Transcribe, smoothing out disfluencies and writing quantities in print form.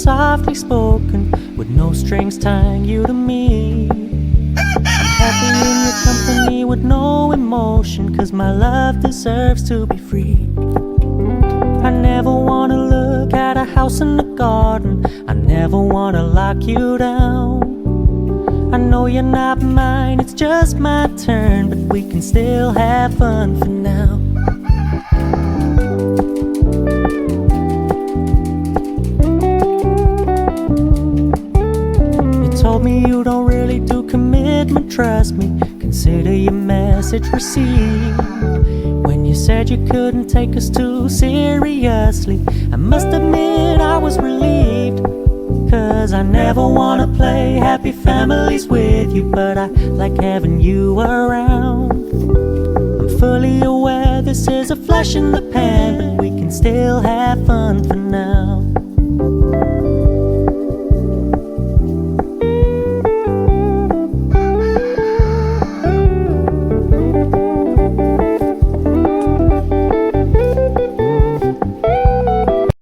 softly spoken, with no strings tying you to me. I'm happy in your company with no emotion, 'cause my love deserves to be free. I never wanna look at a house in the garden, I never wanna lock you down. I know you're not mine, it's just my turn, but we can still have fun for now. You told me you don't really do commitment, trust me, consider your message received. When you said you couldn't take us too seriously, I must admit I was relieved, 'cause I never wanna play happy families with you, but I like having you around. I'm fully aware this is a flash in the pan, but we can still have fun for now.